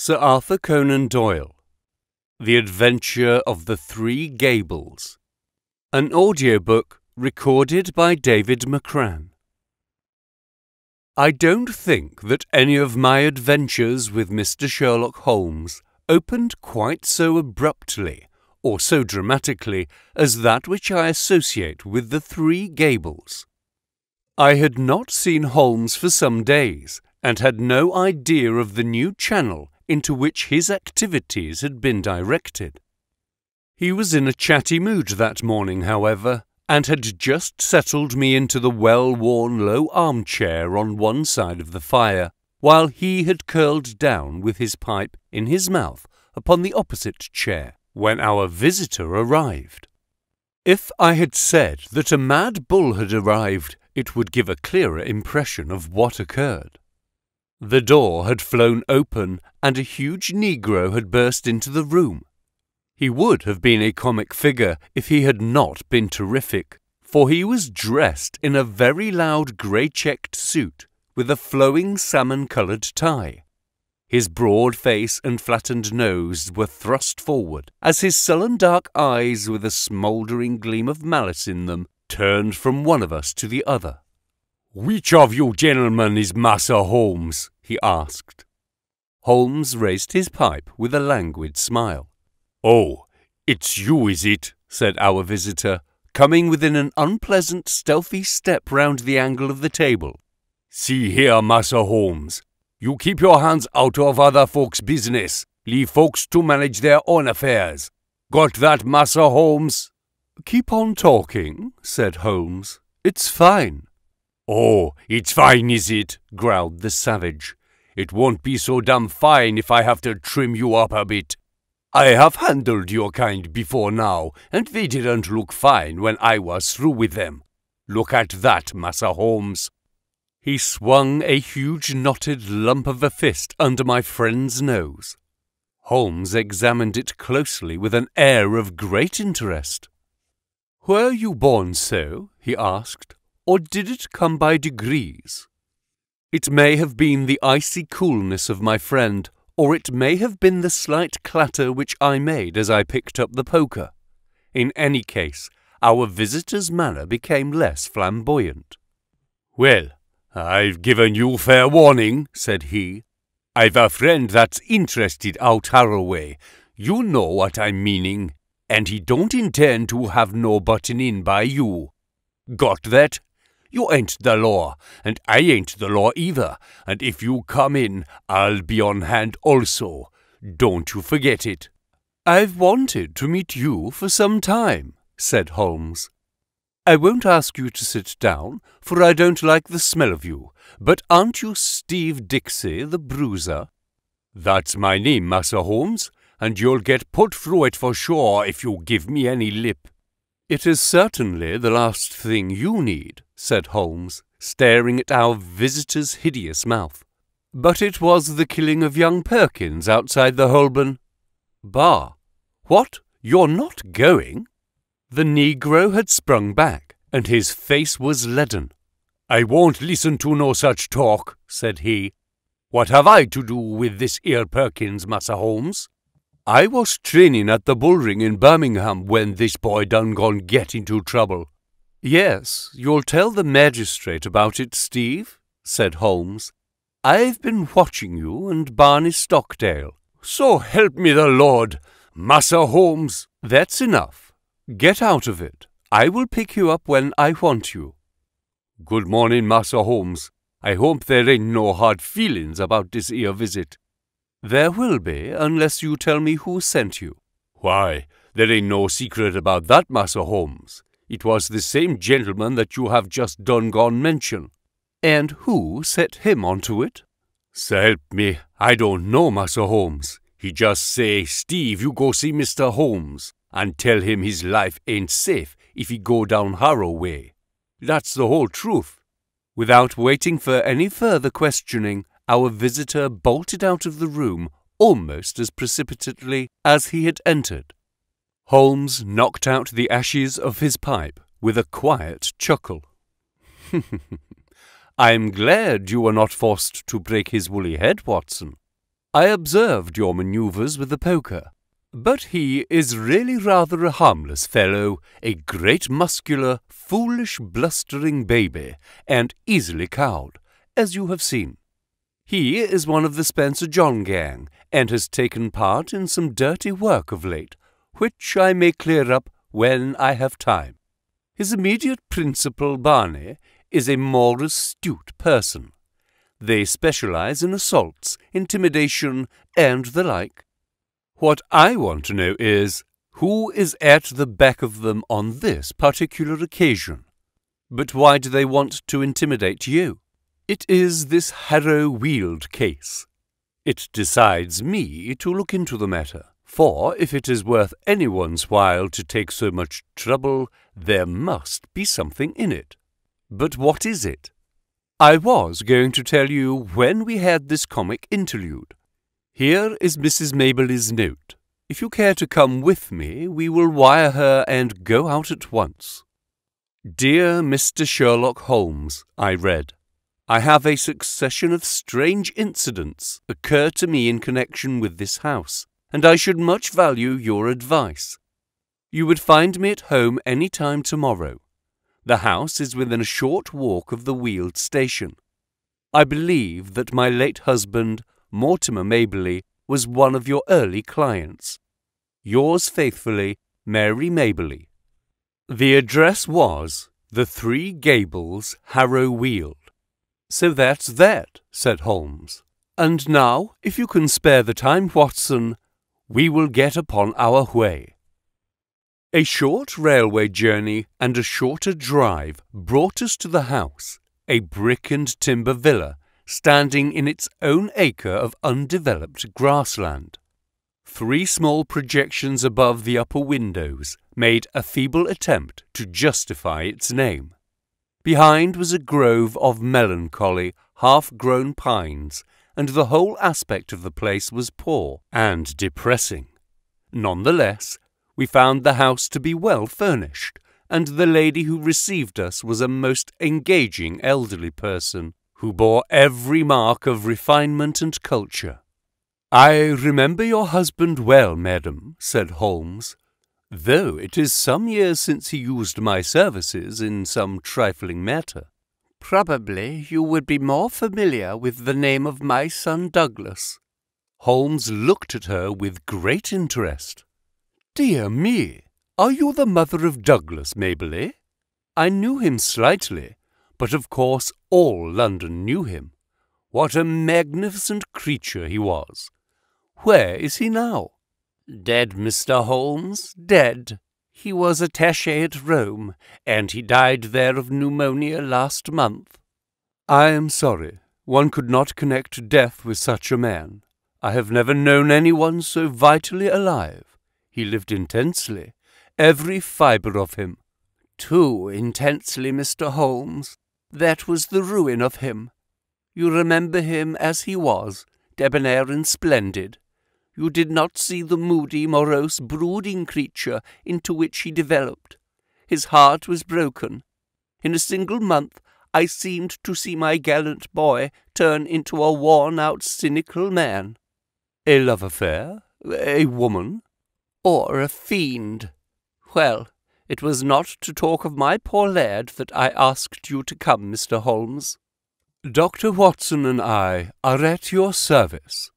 Sir Arthur Conan Doyle, The Adventure of the Three Gables, an audiobook recorded by David McCran. I don't think that any of my adventures with Mr. Sherlock Holmes opened quite so abruptly or so dramatically as that which I associate with the Three Gables. I had not seen Holmes for some days, and had no idea of the new channel into which his activities had been directed. He was in a chatty mood that morning, however, and had just settled me into the well-worn low armchair on one side of the fire, while he had curled down with his pipe in his mouth upon the opposite chair, when our visitor arrived. If I had said that a mad bull had arrived, it would give a clearer impression of what occurred. The door had flown open, and a huge negro had burst into the room. He would have been a comic figure if he had not been terrific, for he was dressed in a very loud grey-checked suit with a flowing salmon-coloured tie. His broad face and flattened nose were thrust forward, as his sullen dark eyes, with a smouldering gleam of malice in them, turned from one of us to the other. "Which of you gentlemen is Massa Holmes?" he asked. Holmes raised his pipe with a languid smile. "Oh, it's you, is it?" said our visitor, coming within an unpleasant, stealthy step round the angle of the table. "See here, Massa Holmes, you keep your hands out of other folks' business. Leave folks to manage their own affairs. Got that, Massa Holmes?" "Keep on talking," said Holmes. "It's fine." "Oh, it's fine, is it?" growled the savage. "It won't be so damn fine if I have to trim you up a bit. I have handled your kind before now, and they didn't look fine when I was through with them. Look at that, Massa Holmes." He swung a huge knotted lump of a fist under my friend's nose. Holmes examined it closely with an air of great interest. "Were you born so?" he asked. "Or did it come by degrees?" It may have been the icy coolness of my friend, or it may have been the slight clatter which I made as I picked up the poker. In any case, our visitor's manner became less flamboyant. "Well, I've given you fair warning," said he. "I've a friend that's interested out Harrow way. You know what I'm meaning. And he don't intend to have no butting in by you. Got that? You ain't the law, and I ain't the law either, and if you come in, I'll be on hand also. Don't you forget it." "I've wanted to meet you for some time," said Holmes. "I won't ask you to sit down, for I don't like the smell of you, but aren't you Steve Dixie, the bruiser?" "That's my name, Massa Holmes, and you'll get put through it for sure if you give me any lip." "It is certainly the last thing you need," said Holmes, staring at our visitor's hideous mouth. "But it was the killing of young Perkins outside the Holborn—" "Bah! What? You're not going?" The negro had sprung back, and his face was leaden. "I won't listen to no such talk," said he. "What have I to do with this 'ere Perkins, Massa Holmes? I was training at the bullring in Birmingham when this boy done gone get into trouble." "Yes, you'll tell the magistrate about it, Steve," said Holmes. "I've been watching you and Barney Stockdale." "So help me the Lord, Massa Holmes." "That's enough. Get out of it. I will pick you up when I want you." "Good morning, Massa Holmes. I hope there ain't no hard feelings about this 'ere visit." "There will be, unless you tell me who sent you." "Why, there ain't no secret about that, Massa Holmes. It was the same gentleman that you have just done gone mention." "And who set him onto it?" "S'help me, I don't know, Massa Holmes. He just say, 'Steve, you go see Mr. Holmes, and tell him his life ain't safe if he go down Harrow way.' That's the whole truth." Without waiting for any further questioning, our visitor bolted out of the room almost as precipitately as he had entered. Holmes knocked out the ashes of his pipe with a quiet chuckle. "I'm glad you were not forced to break his woolly head, Watson." I observed your manoeuvres with the poker, but he is really rather a harmless fellow, a great muscular, foolish, blustering baby, and easily cowed, as you have seen. He is one of the Spencer John gang, and has taken part in some dirty work of late, which I may clear up when I have time. His immediate principal, Barney, is a more astute person. They specialize in assaults, intimidation, and the like. What I want to know is, who is at the back of them on this particular occasion? But why do they want to intimidate you? It is this Harrow Weald case. It decides me to look into the matter, for if it is worth anyone's while to take so much trouble, there must be something in it. But what is it? I was going to tell you when we had this comic interlude. Here is Mrs. Maberley's note. If you care to come with me, we will wire her and go out at once. Dear Mr. Sherlock Holmes, I read, I have a succession of strange incidents occur to me in connection with this house, and I should much value your advice. You would find me at home any time tomorrow. The house is within a short walk of the Weald station. I believe that my late husband, Mortimer Maberley, was one of your early clients. Yours faithfully, Mary Maberley. The address was the Three Gables, Harrow Weald. So that's that, said Holmes. And now, if you can spare the time, Watson, we will get upon our way. A short railway journey and a shorter drive brought us to the house, a brick and timber villa, standing in its own acre of undeveloped grassland. 3 small projections above the upper windows made a feeble attempt to justify its name. Behind was a grove of melancholy, half-grown pines, and the whole aspect of the place was poor and depressing. Nonetheless, we found the house to be well furnished, and the lady who received us was a most engaging elderly person, who bore every mark of refinement and culture. I remember your husband well, madam, said Holmes, though it is some years since he used my services in some trifling matter. Probably you would be more familiar with the name of my son Douglas. Holmes looked at her with great interest. Dear me, are you the mother of Douglas Maberley? I knew him slightly, but of course all London knew him. What a magnificent creature he was! Where is he now? Dead, Mr. Holmes, dead. He was attaché at Rome, and he died there of pneumonia last month. I am sorry. One could not connect death with such a man. I have never known anyone so vitally alive. He lived intensely, every fibre of him. Too intensely, Mr. Holmes. That was the ruin of him. You remember him as he was, debonair and splendid. You did not see the moody, morose, brooding creature into which he developed. His heart was broken. In a single month I seemed to see my gallant boy turn into a worn-out, cynical man. A love affair? A woman? Or a fiend? Well, it was not to talk of my poor lad that I asked you to come, Mr. Holmes. Dr. Watson and I are at your service.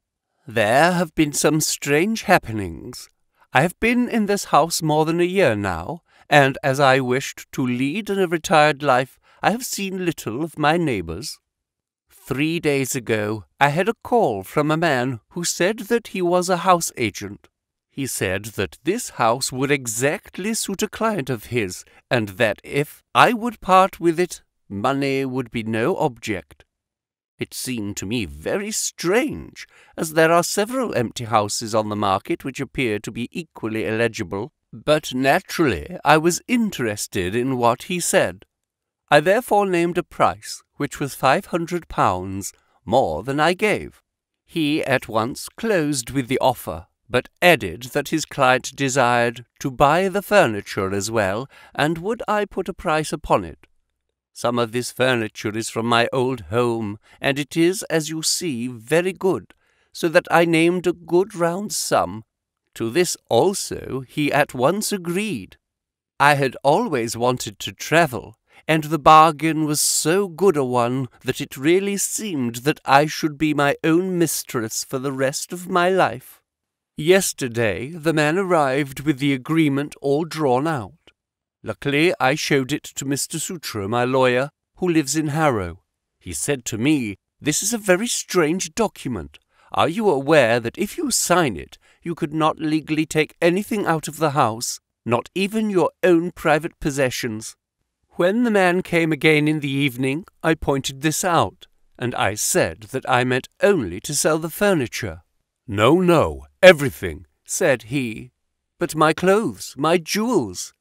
There have been some strange happenings. I have been in this house more than a year now, and as I wished to lead a retired life, I have seen little of my neighbours. 3 days ago I had a call from a man who said that he was a house agent. He said that this house would exactly suit a client of his, and that if I would part with it, money would be no object. It seemed to me very strange, as there are several empty houses on the market which appear to be equally eligible, but naturally I was interested in what he said. I therefore named a price, which was £500, more than I gave. He at once closed with the offer, but added that his client desired to buy the furniture as well, and would I put a price upon it. Some of this furniture is from my old home, and it is, as you see, very good. so that I named a good round sum. To this also he at once agreed. I had always wanted to travel, and the bargain was so good a one that it really seemed that I should be my own mistress for the rest of my life. Yesterday the man arrived with the agreement all drawn out. Luckily I showed it to Mr. Sutro, my lawyer, who lives in Harrow. He said to me, "This is a very strange document. Are you aware that if you sign it, you could not legally take anything out of the house, not even your own private possessions?" When the man came again in the evening, I pointed this out, and I said that I meant only to sell the furniture. "No, no, everything," said he. "But my clothes, my jewels."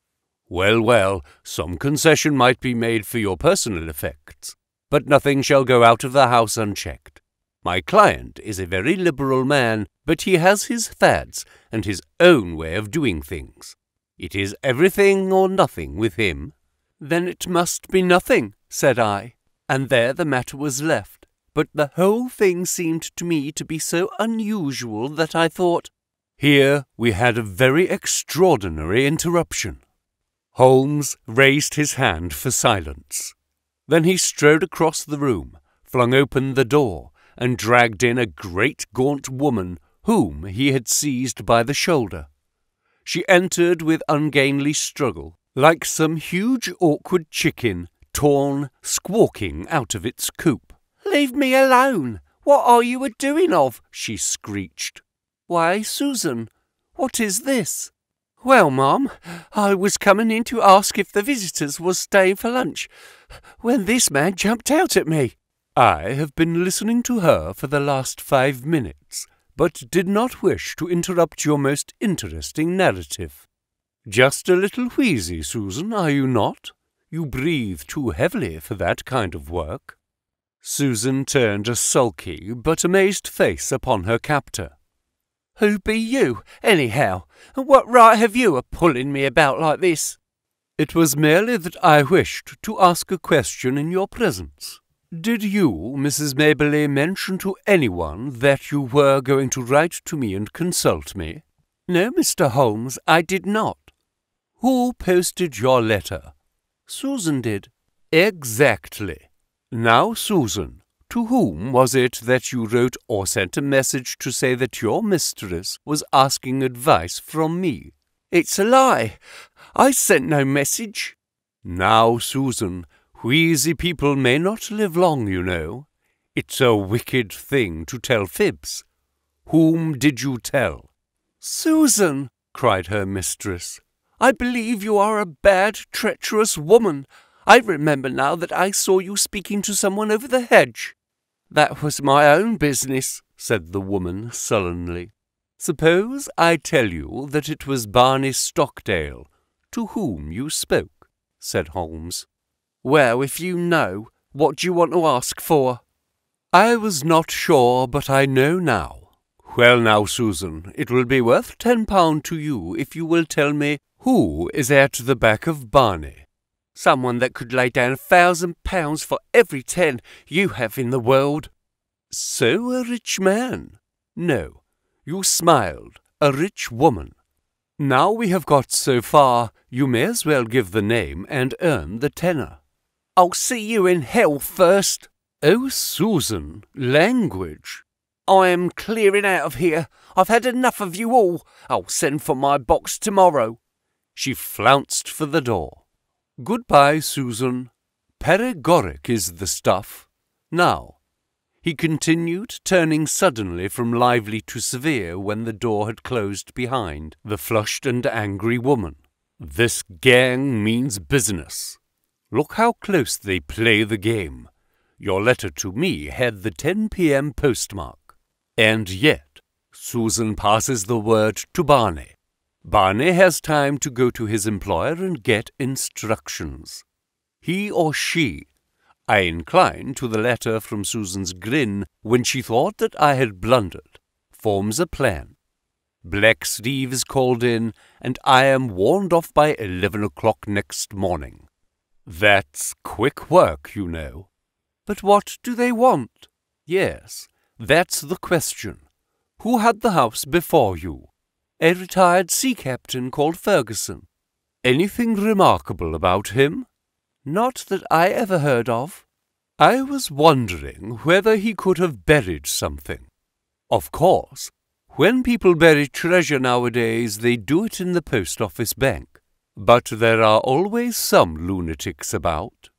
"Well, well, some concession might be made for your personal effects, but nothing shall go out of the house unchecked. My client is a very liberal man, but he has his fads and his own way of doing things. It is everything or nothing with him." "Then it must be nothing," said I, and there the matter was left. But the whole thing seemed to me to be so unusual that I thought— Here we had a very extraordinary interruption. Holmes raised his hand for silence. Then he strode across the room, flung open the door, and dragged in a great gaunt woman whom he had seized by the shoulder. She entered with ungainly struggle, like some huge awkward chicken torn, squawking out of its coop. "Leave me alone! What are you a-doing of?" she screeched. "Why, Susan, what is this?" "Well, ma'am, I was coming in to ask if the visitors was staying for lunch, when this man jumped out at me." I have been listening to her for the last 5 minutes, but did not wish to interrupt your most interesting narrative. Just a little wheezy, Susan, are you not? You breathe too heavily for that kind of work." Susan turned a sulky but amazed face upon her captor. "Who be you, anyhow? And what right have you a-pulling me about like this?" "It was merely that I wished to ask a question in your presence. Did you, Mrs. Maberley, mention to anyone that you were going to write to me and consult me?" "No, Mr. Holmes, I did not." "Who posted your letter?" "Susan did." "Exactly. Now, Susan, to whom was it that you wrote or sent a message to say that your mistress was asking advice from me?" "It's a lie. I sent no message." "Now, Susan, wheezy people may not live long, you know. It's a wicked thing to tell fibs. Whom did you tell?" "Susan," cried her mistress, "I believe you are a bad, treacherous woman. I remember now that I saw you speaking to someone over the hedge." "That was my own business," said the woman sullenly. "Suppose I tell you that it was Barney Stockdale to whom you spoke," said Holmes. "Well, if you know, what do you want to ask for?" "I was not sure, but I know now. Well now, Susan, it will be worth £10 to you if you will tell me who is at the back of Barney." "Someone that could lay down £1,000 for every 10 you have in the world." "So a rich man? No, you smiled, a rich woman. Now we have got so far, you may as well give the name and earn the tenner." "I'll see you in hell first." "Oh, Susan, language." "I am clearing out of here. I've had enough of you all. I'll send for my box tomorrow." She flounced for the door. "Goodbye, Susan. Paregoric is the stuff. Now," he continued, turning suddenly from lively to severe when the door had closed behind the flushed and angry woman, "this gang means business. Look how close they play the game. Your letter to me had the 10 p.m. postmark. And yet, Susan passes the word to Barney. Barney has time to go to his employer and get instructions. He or she, I incline to the letter from Susan's grin when she thought that I had blundered, forms a plan. Black Steve is called in, and I am warned off by 11 o'clock next morning. That's quick work, you know." "But what do they want?" "Yes, that's the question. Who had the house before you? A retired sea captain called Ferguson. Anything remarkable about him? Not that I ever heard of. I was wondering whether he could have buried something. Of course, when people bury treasure nowadays, they do it in the post office bank. But there are always some lunatics about.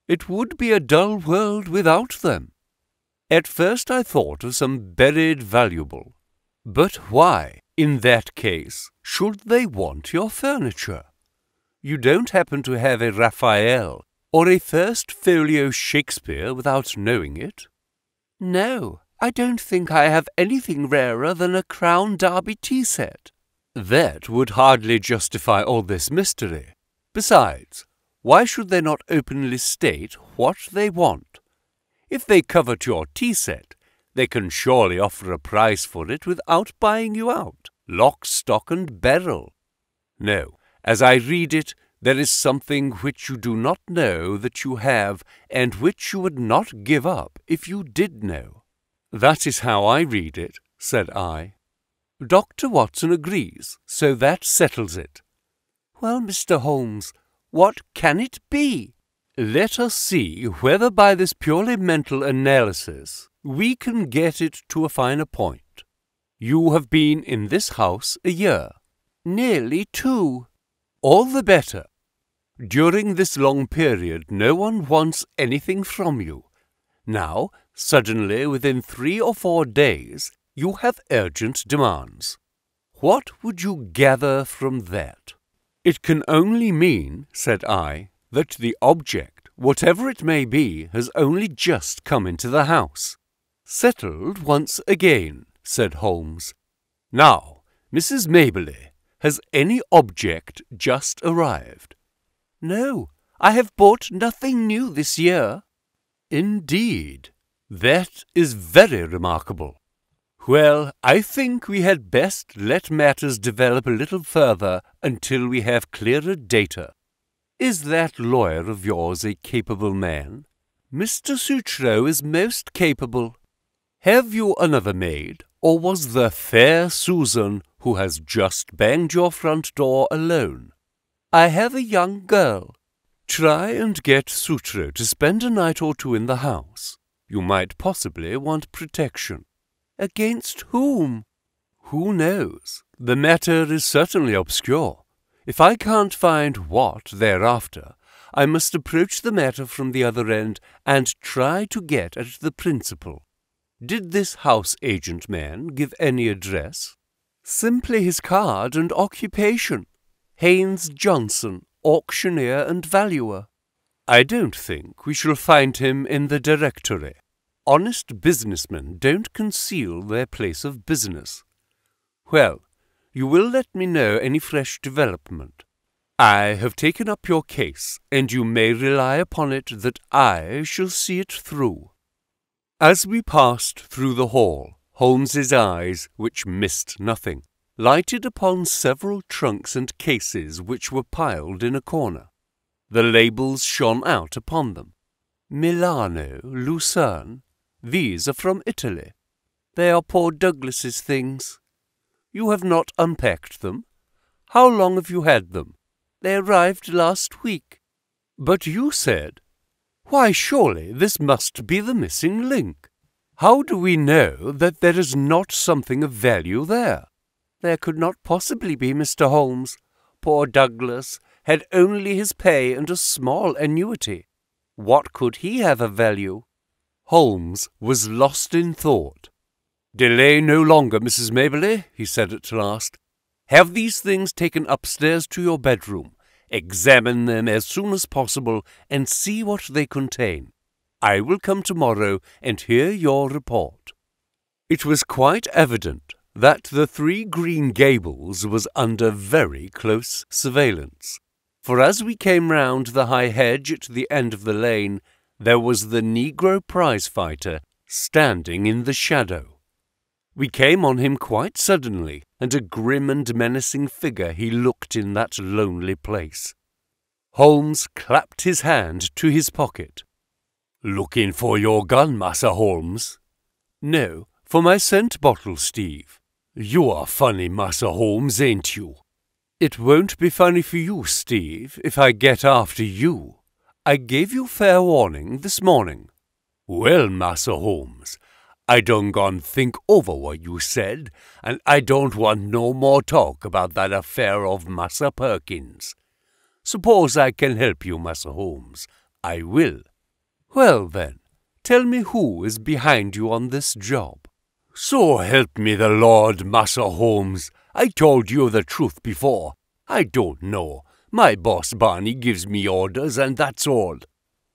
It would be a dull world without them. At first I thought of some buried valuable. But why, in that case, should they want your furniture? You don't happen to have a Raphael or a First Folio Shakespeare without knowing it? No, I don't think I have anything rarer than a Crown Derby tea set. That would hardly justify all this mystery. Besides, why should they not openly state what they want? If they covet your tea set, they can surely offer a price for it without buying you out, lock, stock, and barrel. No, as I read it, there is something which you do not know that you have, and which you would not give up if you did know. That is how I read it, said I. Dr. Watson agrees, so that settles it. Well, Mr. Holmes, what can it be? Let us see whether by this purely mental analysis we can get it to a finer point. You have been in this house a year. Nearly 2. All the better. During this long period no one wants anything from you. Now, suddenly, within 3 or 4 days, you have urgent demands. What would you gather from that? It can only mean, said I, that the object, whatever it may be, has only just come into the house. Settled once again, said Holmes. Now, Mrs. Maberley, has any object just arrived? No, I have bought nothing new this year. Indeed, that is very remarkable. Well, I think we had best let matters develop a little further until we have clearer data. Is that lawyer of yours a capable man? Mr. Sutro is most capable. Have you another maid, or was the fair Susan who has just banged your front door alone? I have a young girl. Try and get Sutro to spend a night or 2 in the house. You might possibly want protection. Against whom? Who knows? The matter is certainly obscure. If I can't find what thereafter, I must approach the matter from the other end and try to get at the principle. Did this house agent man give any address? Simply his card and occupation. Haynes Johnson, auctioneer and valuer. I don't think we shall find him in the directory. Honest businessmen don't conceal their place of business. Well, you will let me know any fresh development. I have taken up your case, and you may rely upon it that I shall see it through. As we passed through the hall, Holmes's eyes, which missed nothing, lighted upon several trunks and cases which were piled in a corner. The labels shone out upon them. Milano, Lucerne. These are from Italy. They are poor Douglas's things. You have not unpacked them. How long have you had them? They arrived last week. But you said, why, surely this must be the missing link. How do we know that there is not something of value there? There could not possibly be, Mr. Holmes. Poor Douglas had only his pay and a small annuity. What could he have of value? Holmes was lost in thought. Delay no longer, Mrs. Maberley, he said at last. Have these things taken upstairs to your bedroom. Examine them as soon as possible and see what they contain. I will come tomorrow and hear your report. It was quite evident that the Three Green Gables was under very close surveillance, for as we came round the high hedge at the end of the lane, there was the Negro prize-fighter standing in the shadow. We came on him quite suddenly, and a grim and menacing figure he looked in that lonely place. Holmes clapped his hand to his pocket. "Looking for your gun, Massa Holmes?" "No, for my scent bottle, Steve. You are funny, Massa Holmes, ain't you? It won't be funny for you, Steve, if I get after you. I gave you fair warning this morning. Well, Massa Holmes, I done gone think over what you said, and I don't want no more talk about that affair of Massa Perkins. Suppose I can help you, Massa Holmes. I will. Well then, tell me who is behind you on this job. So help me the Lord, Massa Holmes. I told you the truth before. I don't know. My boss Barney gives me orders, and that's all.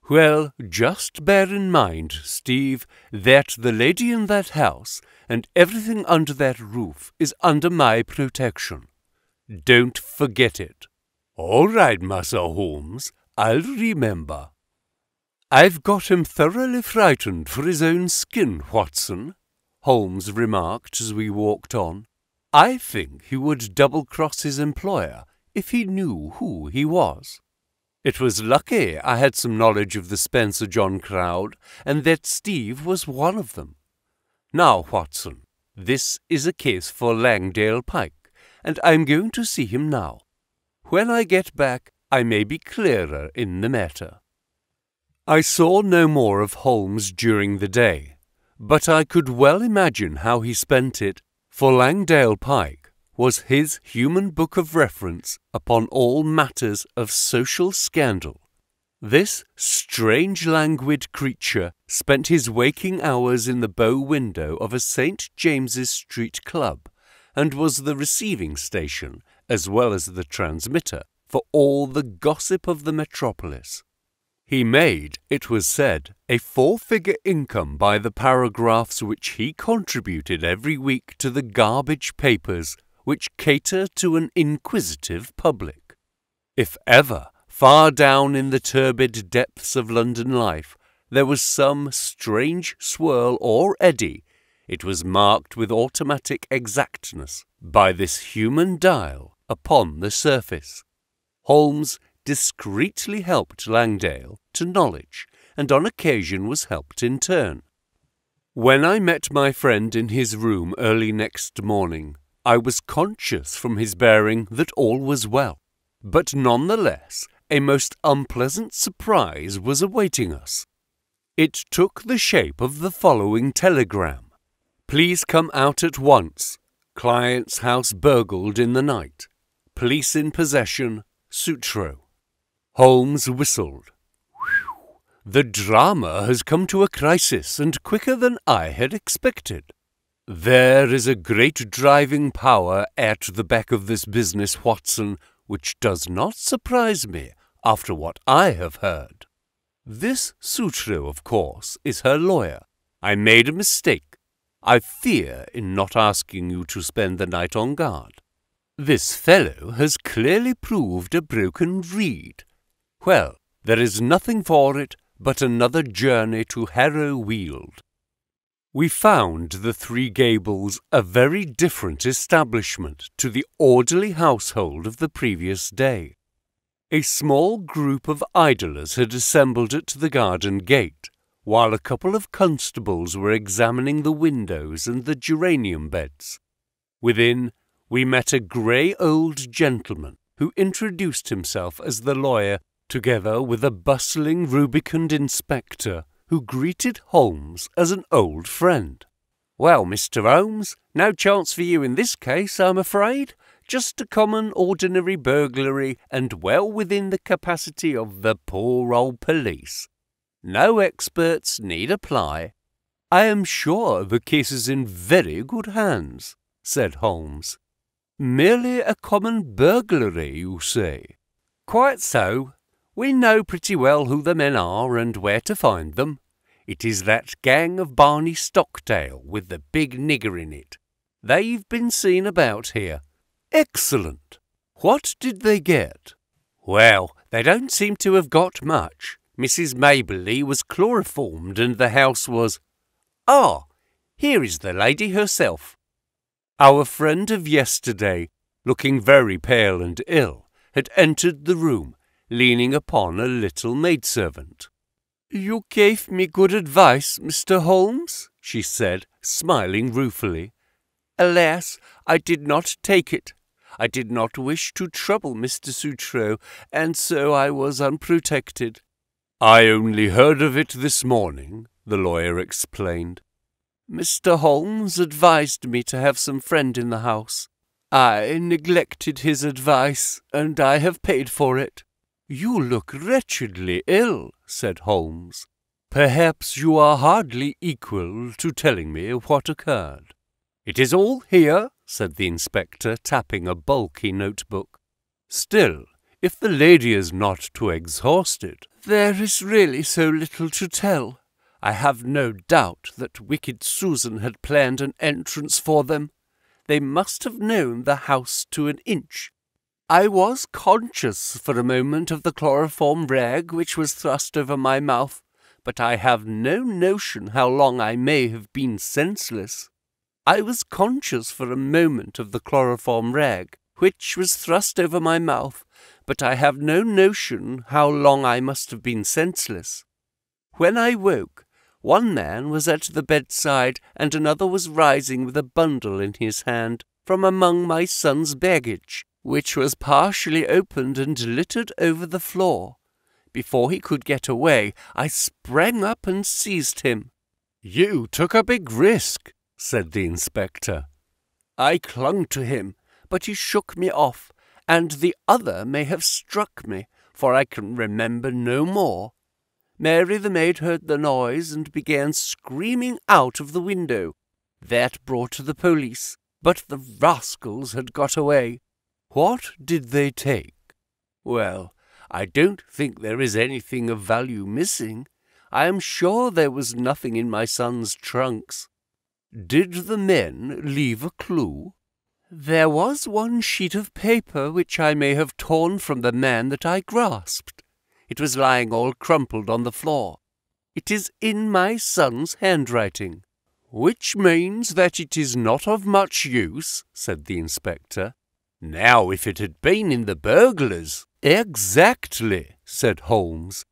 Well, just bear in mind, Steve, that the lady in that house and everything under that roof is under my protection. Don't forget it. All right, Massa Holmes, I'll remember. I've got him thoroughly frightened for his own skin, Watson, Holmes remarked as we walked on. I think he would double-cross his employer if he knew who he was. It was lucky I had some knowledge of the Spencer John crowd, and that Steve was one of them. Now, Watson, this is a case for Langdale Pike, and I'm going to see him now. When I get back, I may be clearer in the matter. I saw no more of Holmes during the day, but I could well imagine how he spent it, for Langdale Pike was his human book of reference upon all matters of social scandal. This strange languid creature spent his waking hours in the bow window of a St. James's Street club, and was the receiving station, as well as the transmitter, for all the gossip of the metropolis. He made, it was said, a 4-figure income by the paragraphs which he contributed every week to the garbage papers which cater to an inquisitive public. If ever, far down in the turbid depths of London life, there was some strange swirl or eddy, it was marked with automatic exactness by this human dial upon the surface. Holmes discreetly helped Langdale to knowledge, and on occasion was helped in turn. When I met my friend in his room early next morning, I was conscious from his bearing that all was well, but none the less a most unpleasant surprise was awaiting us. It took the shape of the following telegram. Please come out at once. Client's house burgled in the night. Police in possession. Sutro. Holmes whistled. Whew. The drama has come to a crisis, and quicker than I had expected. There is a great driving power at the back of this business, Watson, which does not surprise me after what I have heard. This Sutro, of course, is her lawyer. I made a mistake. I fear in not asking you to spend the night on guard. This fellow has clearly proved a broken reed. Well, there is nothing for it but another journey to Harrow Weald. We found the Three Gables a very different establishment to the orderly household of the previous day. A small group of idlers had assembled at the garden gate, while a couple of constables were examining the windows and the geranium beds. Within, we met a grey old gentleman who introduced himself as the lawyer, together with a bustling rubicund inspector who greeted Holmes as an old friend. Well, Mr. Holmes, no chance for you in this case, I'm afraid. Just a common ordinary burglary, and well within the capacity of the poor old police. No experts need apply. I am sure the case is in very good hands, said Holmes. Merely a common burglary, you say? Quite so. We know pretty well who the men are and where to find them. It is that gang of Barney Stockdale with the big nigger in it. They've been seen about here. Excellent. What did they get? Well, they don't seem to have got much. Mrs. Maberley was chloroformed and the house was... Ah, here is the lady herself. Our friend of yesterday, looking very pale and ill, had entered the room, leaning upon a little maidservant. You gave me good advice, Mr. Holmes, she said, smiling ruefully. "Alas, I did not take it. I did not wish to trouble Mr. Sutro, and so I was unprotected." "I only heard of it this morning," the lawyer explained. "Mr. Holmes advised me to have some friend in the house. I neglected his advice, and I have paid for it." "You look wretchedly ill," said Holmes. "Perhaps you are hardly equal to telling me what occurred." "It is all here," said the inspector, tapping a bulky notebook. "Still, if the lady is not too exhausted—" "There is really so little to tell. I have no doubt that wicked Susan had planned an entrance for them. They must have known the house to an inch. I was conscious for a moment of the chloroform rag which was thrust over my mouth, but I have no notion how long I may have been senseless. I was conscious for a moment of the chloroform rag which was thrust over my mouth, but I have no notion how long I must have been senseless. When I woke, one man was at the bedside and another was rising with a bundle in his hand from among my son's baggage, which was partially opened and littered over the floor. Before he could get away, I sprang up and seized him." "You took a big risk," said the inspector. "I clung to him, but he shook me off, and the other may have struck me, for I can remember no more. Mary the maid heard the noise and began screaming out of the window. That brought the police, but the rascals had got away." "What did they take?" "Well, I don't think there is anything of value missing. I am sure there was nothing in my son's trunks." "Did the men leave a clue?" "There was one sheet of paper which I may have torn from the man that I grasped. It was lying all crumpled on the floor. It is in my son's handwriting." "Which means that it is not of much use," said the inspector. "Now, if it had been in the burglar's—" "Exactly," said Holmes.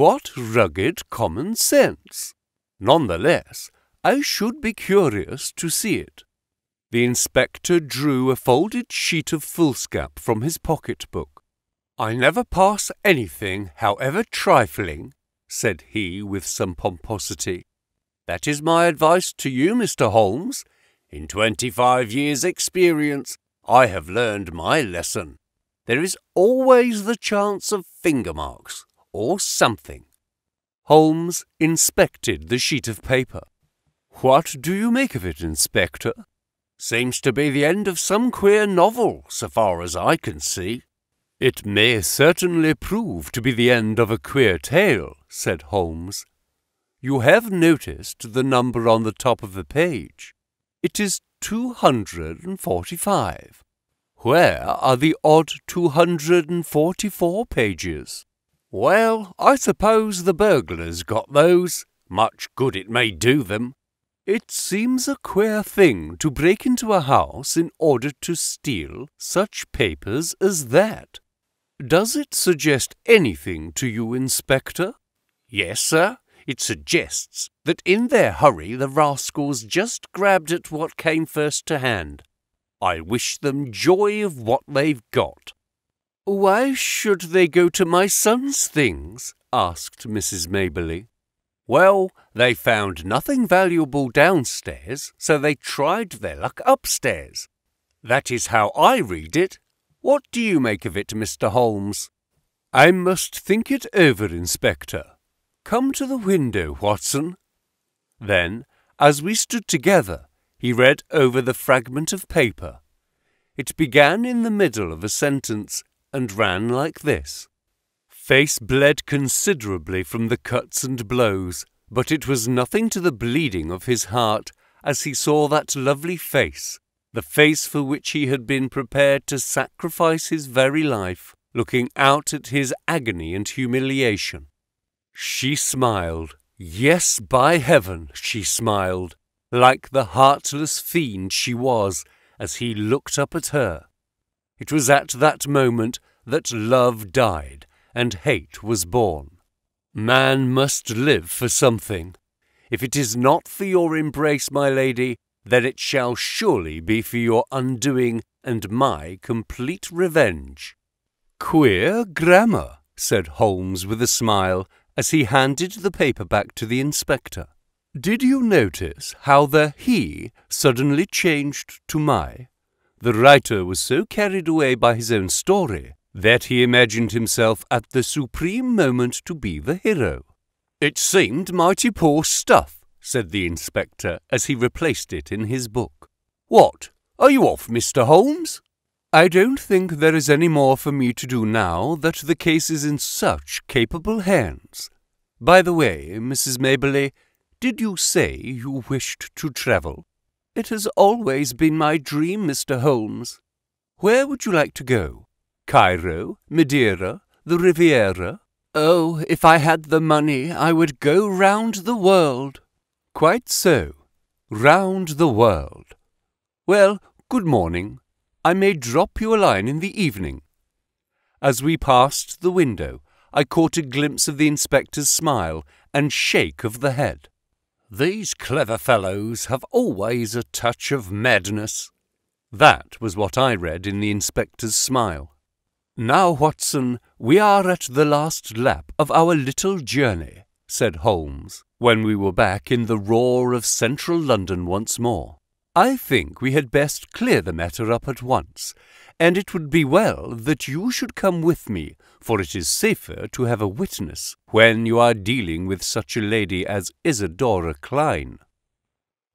"What rugged common sense! None the less, I should be curious to see it." The inspector drew a folded sheet of foolscap from his pocket-book. "I never pass anything, however trifling," said he with some pomposity. "That is my advice to you, Mr. Holmes. In 25 years' experience, I have learned my lesson. There is always the chance of finger marks, or something." Holmes inspected the sheet of paper. "What do you make of it, Inspector?" "Seems to be the end of some queer novel, so far as I can see." "It may certainly prove to be the end of a queer tale," said Holmes. "You have noticed the number on the top of the page. It is 245. Where are the odd 244 pages?" "Well, I suppose the burglars got those. Much good it may do them." "It seems a queer thing to break into a house in order to steal such papers as that. Does it suggest anything to you, Inspector?" "Yes, sir. It suggests that in their hurry the rascals just grabbed at what came first to hand. I wish them joy of what they've got." "Why should they go to my son's things?" asked Mrs. Maberley. "Well, they found nothing valuable downstairs, so they tried their luck upstairs. That is how I read it. What do you make of it, Mr. Holmes?" "I must think it over, Inspector. Come to the window, Watson." Then, as we stood together, he read over the fragment of paper. It began in the middle of a sentence and ran like this. Face bled considerably from the cuts and blows, but it was nothing to the bleeding of his heart as he saw that lovely face, the face for which he had been prepared to sacrifice his very life, looking out at his agony and humiliation. She smiled. Yes, by heaven, she smiled, like the heartless fiend she was, as he looked up at her. It was at that moment that love died and hate was born. Man must live for something. If it is not for your embrace, my lady, then it shall surely be for your undoing and my complete revenge." "Queer grammar," said Holmes with a smile, as he handed the paper back to the inspector. "Did you notice how the he suddenly changed to my? The writer was so carried away by his own story that he imagined himself at the supreme moment to be the hero." "It seemed mighty poor stuff," said the inspector as he replaced it in his book. "What, are you off, Mr. Holmes?" "I don't think there is any more for me to do now that the case is in such capable hands. By the way, Mrs. Maberley, did you say you wished to travel?" "It has always been my dream, Mr. Holmes." "Where would you like to go? Cairo, Madeira, the Riviera?" "Oh, if I had the money, I would go round the world." "Quite so. Round the world. Well, good morning. I may drop you a line in the evening." As we passed the window, I caught a glimpse of the inspector's smile and shake of the head. "These clever fellows have always a touch of madness." That was what I read in the inspector's smile. "Now, Watson, we are at the last lap of our little journey," said Holmes, when we were back in the roar of central London once more. "I think we had best clear the matter up at once, and it would be well that you should come with me, for it is safer to have a witness when you are dealing with such a lady as Isadora Klein."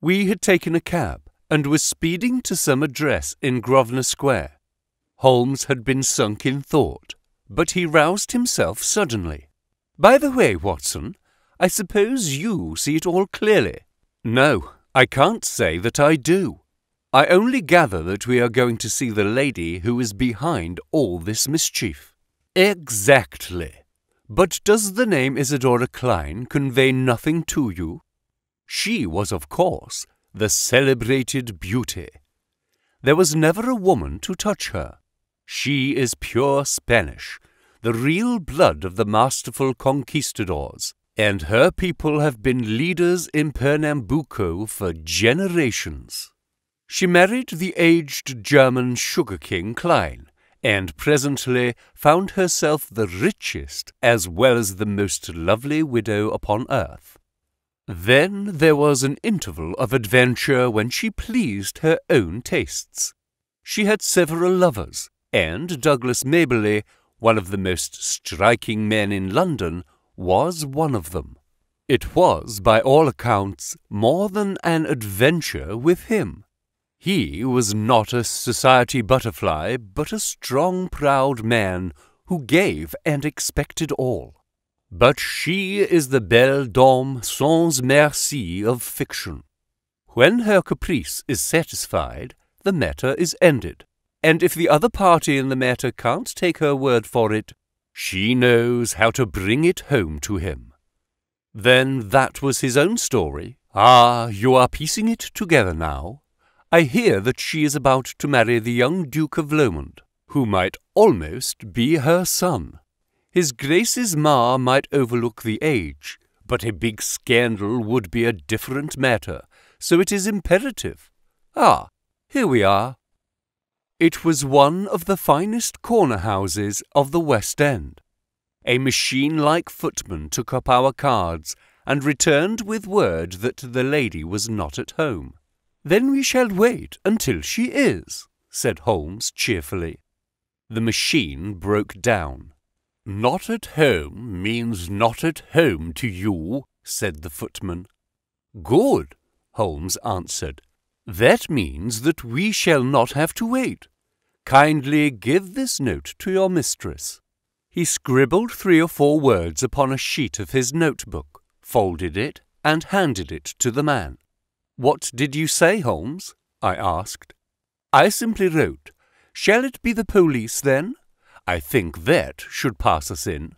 We had taken a cab and were speeding to some address in Grosvenor Square. Holmes had been sunk in thought, but he roused himself suddenly. "By the way, Watson, I suppose you see it all clearly?" "No, I can't say that I do. I only gather that we are going to see the lady who is behind all this mischief." "Exactly. But does the name Isadora Klein convey nothing to you? She was, of course, the celebrated beauty. There was never a woman to touch her. She is pure Spanish, the real blood of the masterful conquistadors, and her people have been leaders in Pernambuco for generations. She married the aged German sugar king Klein, and presently found herself the richest as well as the most lovely widow upon earth. Then there was an interval of adventure when she pleased her own tastes. She had several lovers, and Douglas Maberley, one of the most striking men in London, was one of them. It was, by all accounts, more than an adventure with him. He was not a society butterfly, but a strong, proud man who gave and expected all. But she is the belle dame sans merci of fiction. When her caprice is satisfied, the matter is ended, and if the other party in the matter can't take her word for it, she knows how to bring it home to him. Then that was his own story. Ah, you are piecing it together now. I hear that she is about to marry the young Duke of Lomond, who might almost be her son. His Grace's ma might overlook the age, but a big scandal would be a different matter, so it is imperative. Ah, here we are. It was one of the finest corner houses of the West End. A machine-like footman took up our cards and returned with word that the lady was not at home. "Then we shall wait until she is," said Holmes cheerfully. The machine broke down. "Not at home means not at home to you," said the footman. "Good," Holmes answered. "That means that we shall not have to wait. Kindly give this note to your mistress." He scribbled 3 or 4 words upon a sheet of his notebook, folded it, and handed it to the man. "What did you say, Holmes?" I asked. "I simply wrote, 'Shall it be the police, then?' I think that should pass us in."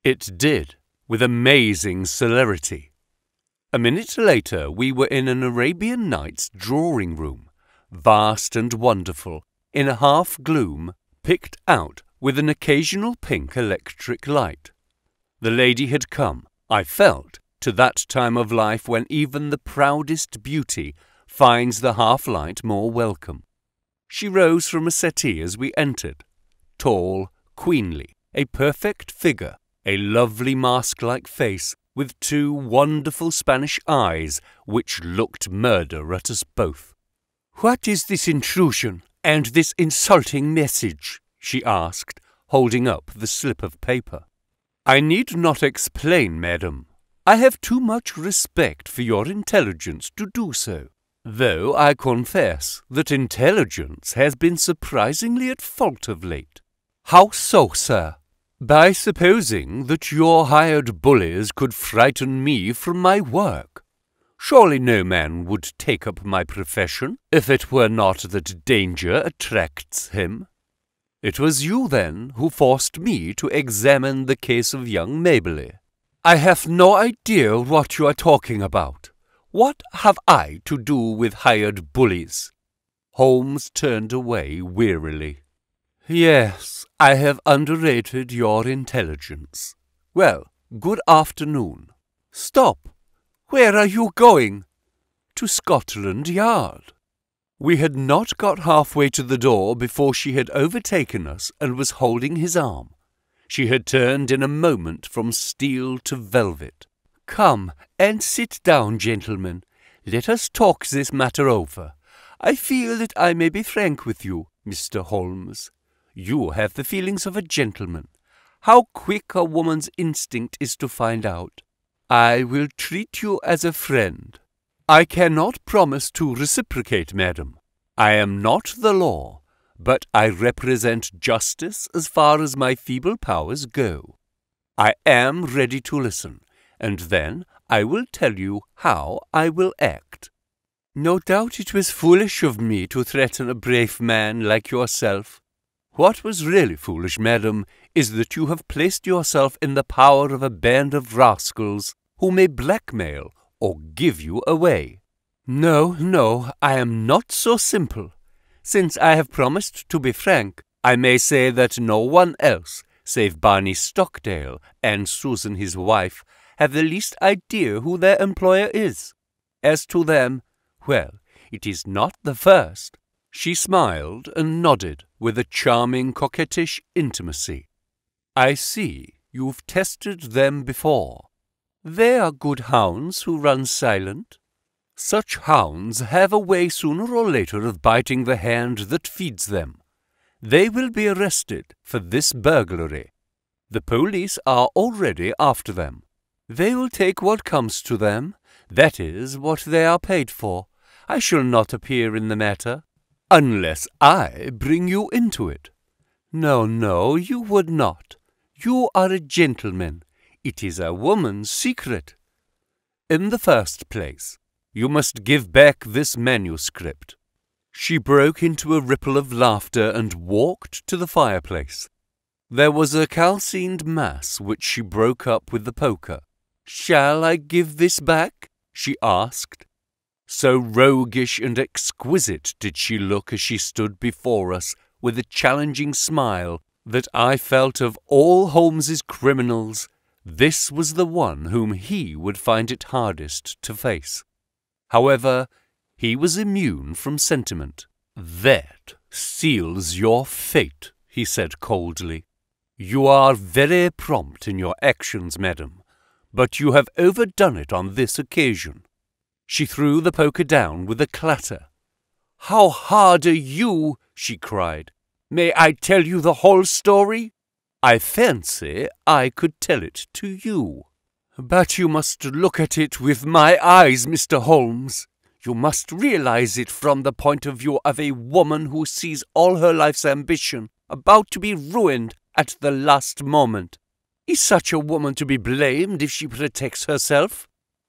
It did, with amazing celerity. A minute later we were in an Arabian Nights drawing-room, vast and wonderful, in a half-gloom, picked out with an occasional pink electric light. The lady had come, I felt, to that time of life when even the proudest beauty finds the half-light more welcome. She rose from a settee as we entered, tall, queenly, a perfect figure, a lovely mask-like face with two wonderful Spanish eyes which looked murder at us both. "What is this intrusion and this insulting message?" she asked, holding up the slip of paper. "I need not explain, madam. I have too much respect for your intelligence to do so, though I confess that intelligence has been surprisingly at fault of late." "How so, sir?" "By supposing that your hired bullies could frighten me from my work. Surely no man would take up my profession if it were not that danger attracts him. It was you, then, who forced me to examine the case of young Maberley." "I have no idea what you are talking about. What have I to do with hired bullies?" Holmes turned away wearily. "Yes, I have underrated your intelligence. Well, good afternoon. Stop! Where are you going?" "To Scotland Yard." We had not got halfway to the door before she had overtaken us and was holding his arm. She had turned in a moment from steel to velvet. "Come and sit down, gentlemen. Let us talk this matter over. I feel that I may be frank with you, Mr. Holmes. You have the feelings of a gentleman. How quick a woman's instinct is to find out. I will treat you as a friend. I cannot promise to reciprocate, madam. I am not the law, but I represent justice as far as my feeble powers go. I am ready to listen, and then I will tell you how I will act." "No doubt it was foolish of me to threaten a brave man like yourself. What was really foolish, madam, is that you have placed yourself in the power of a band of rascals who may blackmail or give you away." No, I am not so simple. Since I have promised to be frank, I may say that no one else, save Barney Stockdale and Susan his wife, have the least idea who their employer is. As to them, well, it is not the first." She smiled and nodded with a charming coquettish intimacy. "I see you've tested them before. They are good hounds who run silent. Such hounds have a way sooner or later of biting the hand that feeds them. They will be arrested for this burglary. The police are already after them. They will take what comes to them. That is what they are paid for. I shall not appear in the matter, unless I bring you into it." No, you would not. You are a gentleman. It is a woman's secret. In the first place, you must give back this manuscript." She broke into a ripple of laughter and walked to the fireplace. There was a calcined mass which she broke up with the poker. "Shall I give this back?" she asked. So roguish and exquisite did she look as she stood before us with a challenging smile that I felt of all Holmes's criminals, this was the one whom he would find it hardest to face. However, he was immune from sentiment. "That seals your fate," he said coldly. "You are very prompt in your actions, madam, but you have overdone it on this occasion." She threw the poker down with a clatter. "How hard are you?" she cried. "May I tell you the whole story?" "I fancy I could tell it to you." "But you must look at it with my eyes, Mr. Holmes. You must realize it from the point of view of a woman who sees all her life's ambition about to be ruined at the last moment. Is such a woman to be blamed if she protects herself?"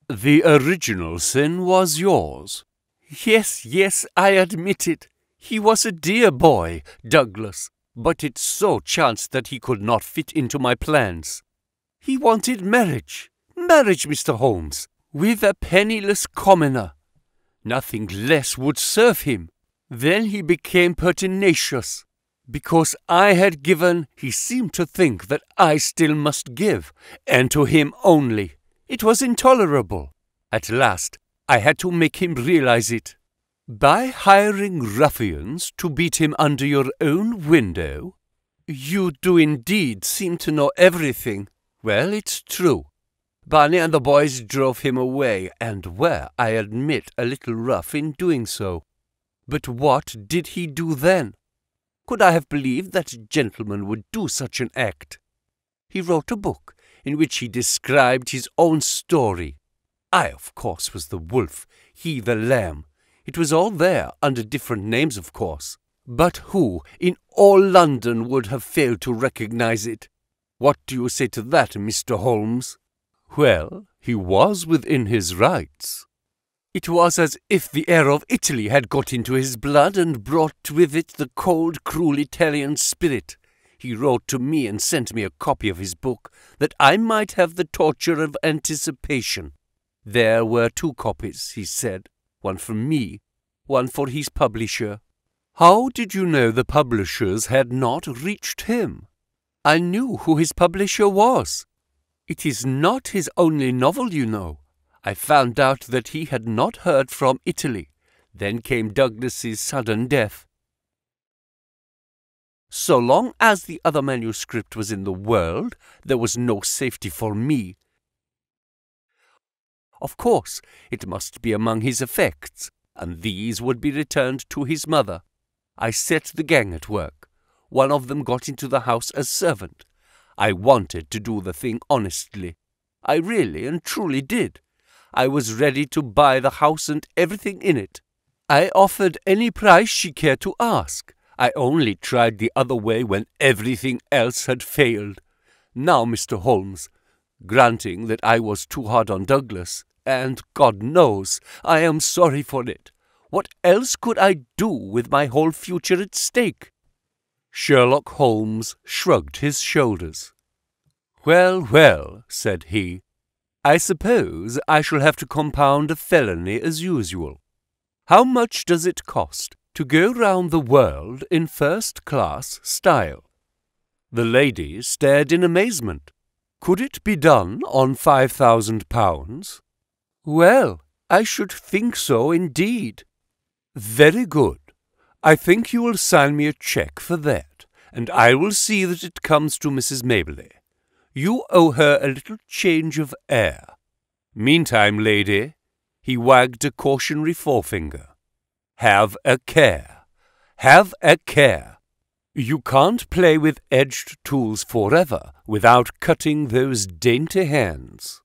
"The original sin was yours." Yes, I admit it. He was a dear boy, Douglas, but it so chanced that he could not fit into my plans. He wanted marriage, Mr. Holmes, with a penniless commoner. Nothing less would serve him. Then he became pertinacious. Because I had given, he seemed to think that I still must give, and to him only. It was intolerable. At last, I had to make him realize it. By hiring ruffians to beat him under your own window? You do indeed seem to know everything. Well, it's true. Barney and the boys drove him away, and were, I admit, a little rough in doing so. But what did he do then? Could I have believed that a gentleman would do such an act? He wrote a book in which he described his own story. I, of course, was the wolf, he the lamb. It was all there, under different names, of course. But who in all London would have failed to recognize it? What do you say to that, Mr. Holmes? Well, he was within his rights. It was as if the air of Italy had got into his blood and brought with it the cold, cruel Italian spirit. He wrote to me and sent me a copy of his book, that I might have the torture of anticipation. There were 2 copies, he said, one for me, one for his publisher. How did you know the publishers had not reached him? I knew who his publisher was. It is not his only novel, you know. I found out that he had not heard from Italy. Then came Douglas's sudden death. So long as the other manuscript was in the world, there was no safety for me. Of course, it must be among his effects, and these would be returned to his mother. I set the gang at work. One of them got into the house as servant. I wanted to do the thing honestly. I really and truly did. I was ready to buy the house and everything in it. I offered any price she cared to ask. I only tried the other way when everything else had failed. Now, Mr. Holmes, granting that I was too hard on Douglas, and God knows I am sorry for it, what else could I do with my whole future at stake? Sherlock Holmes shrugged his shoulders. Well, well, said he, I suppose I shall have to compound a felony as usual. How much does it cost to go round the world in first-class style? The lady stared in amazement. Could it be done on £5,000? Well, I should think so indeed. Very good. I think you will sign me a cheque for that, and I will see that it comes to Mrs. Maberley. You owe her a little change of air. Meantime, lady, he wagged a cautionary forefinger. Have a care. Have a care. You can't play with edged tools forever without cutting those dainty hands.